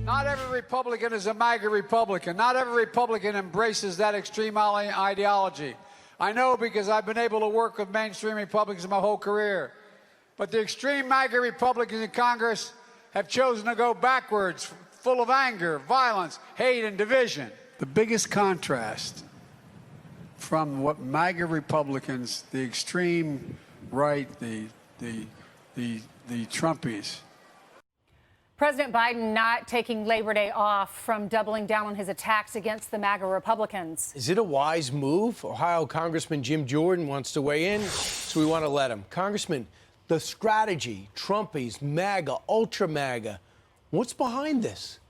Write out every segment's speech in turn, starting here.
Not every Republican is a MAGA Republican. Not every Republican embraces that extreme ideology. I know because I've been able to work with mainstream Republicans my whole career. But the extreme MAGA Republicans in Congress have chosen to go backwards, full of anger, violence, hate, and division. The biggest contrast from what MAGA Republicans, the extreme right, the Trumpies. President Biden not taking Labor Day off from doubling down on his attacks against the MAGA Republicans. Is it a wise move? Ohio Congressman Jim Jordan wants to weigh in, so we want to let him. Congressman, the strategy, Trumpies, MAGA, ultra MAGA, what's behind this?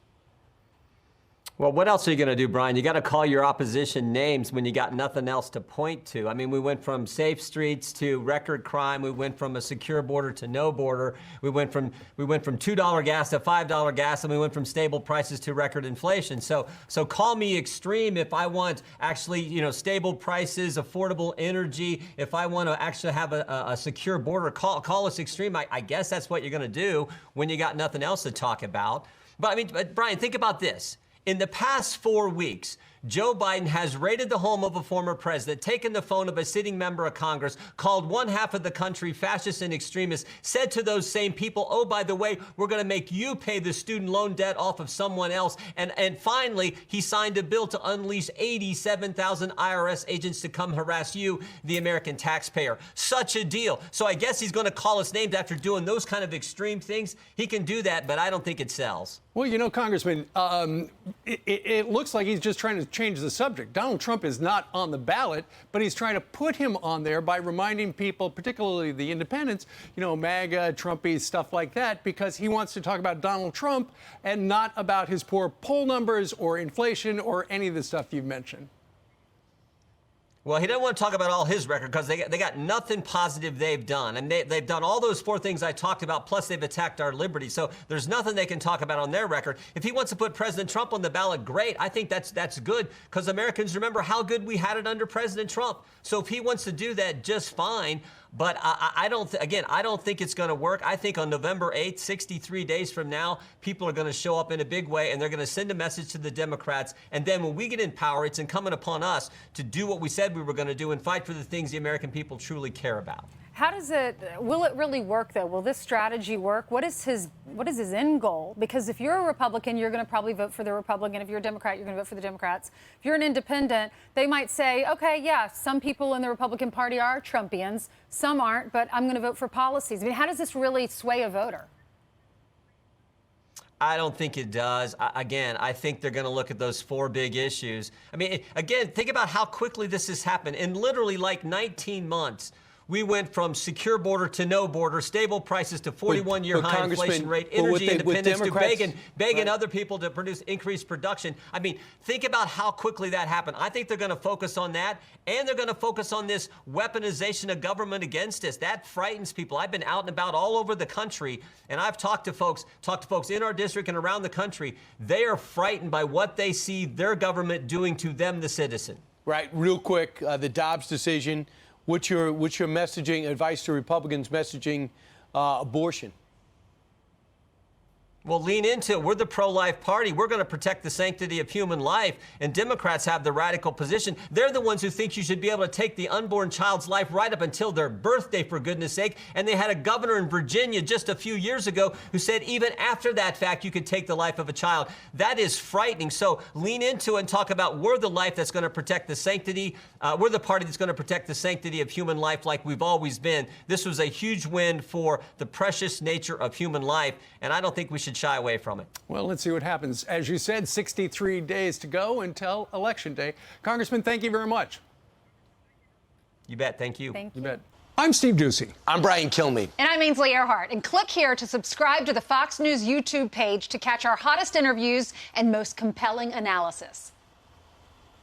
Well, what else are you going to do, Brian? You got to call your opposition names when you got nothing else to point to. I mean, we went from safe streets to record crime. We went from a secure border to no border. We went from $2 gas to $5 gas, and we went from stable prices to record inflation. So call me extreme if I want actually, stable prices, affordable energy. If I want to actually have a secure border, call us extreme. I guess that's what you're going to do when you got nothing else to talk about. But Brian, think about this. In the past 4 weeks, Joe Biden has raided the home of a former president, taken the phone of a sitting member of Congress, called one half of the country fascist and extremist, said to those same people, oh, by the way, we're going to make you pay the student loan debt off of someone else. And finally, he signed a bill to unleash 87,000 IRS agents to come harass you, the American taxpayer. Such a deal. So I guess he's going to call us names after doing those kind of extreme things. He can do that, but I don't think it sells. Well, Congressman, it looks like he's just trying to change the subject. Donald Trump is not on the ballot, but he's trying to put him on there by reminding people, particularly the independents, MAGA, Trumpies, stuff like that, because he wants to talk about Donald Trump and not about his poor poll numbers or inflation or any of the stuff you've mentioned. Well, he doesn't want to talk about all his record because they got nothing positive they've done. And they've done all those 4 things I talked about, plus they've attacked our liberty. So there's nothing they can talk about on their record. If he wants to put President Trump on the ballot, great. I think that's good because Americans remember how good we had it under President Trump. So if he wants to do that, just fine. But I don't think it's going to work. I think on November 8th, 63 days from now, people are going to show up in a big way, and they're going to send a message to the Democrats. And then when we get in power, it's incumbent upon us to do what we said we were going to do and fight for the things the American people truly care about. Will it really work, though? Will this strategy work? What is his end goal? Because if you're a Republican, you're going to probably vote for the Republican. If you're a Democrat, you're going to vote for the Democrats. If you're an independent, they might say, okay, yeah, some people in the Republican Party are Trumpians, some aren't, but I'm going to vote for policies. I mean, how does this really sway a voter? I don't think it does. Again, I think they're going to look at those 4 big issues. I mean, again, think about how quickly this has happened. In literally like 19 months, we went from secure border to no border, stable prices to 41-year high inflation rate, energy independence to begging other people to produce increased production. I mean, think about how quickly that happened. I think they're going to focus on that, and they're going to focus on this weaponization of government against us. That frightens people. I've been out and about all over the country, and I've talked to folks in our district and around the country. They are frightened by what they see their government doing to them, the citizen. Right. Real quick, the Dobbs decision. What's your messaging, advice to Republicans messaging abortion? Well, lean into it. We're the pro-life party. We're going to protect the sanctity of human life. And Democrats have the radical position. They're the ones who think you should be able to take the unborn child's life right up until their birthday, for goodness sake. And they had a governor in Virginia just a few years ago who said even after that fact, you could take the life of a child. That is frightening. So lean into it and talk about we're the life that's going to protect the sanctity. We're the party that's going to protect the sanctity of human life like we've always been. This was a huge win for the precious nature of human life. And I don't think we should shy away from it. Well, let's see what happens. As you said, 63 days to go until Election Day. Congressman, thank you very much. You bet. Thank you. Thank you. You bet. I'm Steve Ducey. I'm Brian Kilmeade. And I'm Ainsley Earhart. And click here to subscribe to the Fox News YouTube page to catch our hottest interviews and most compelling analysis.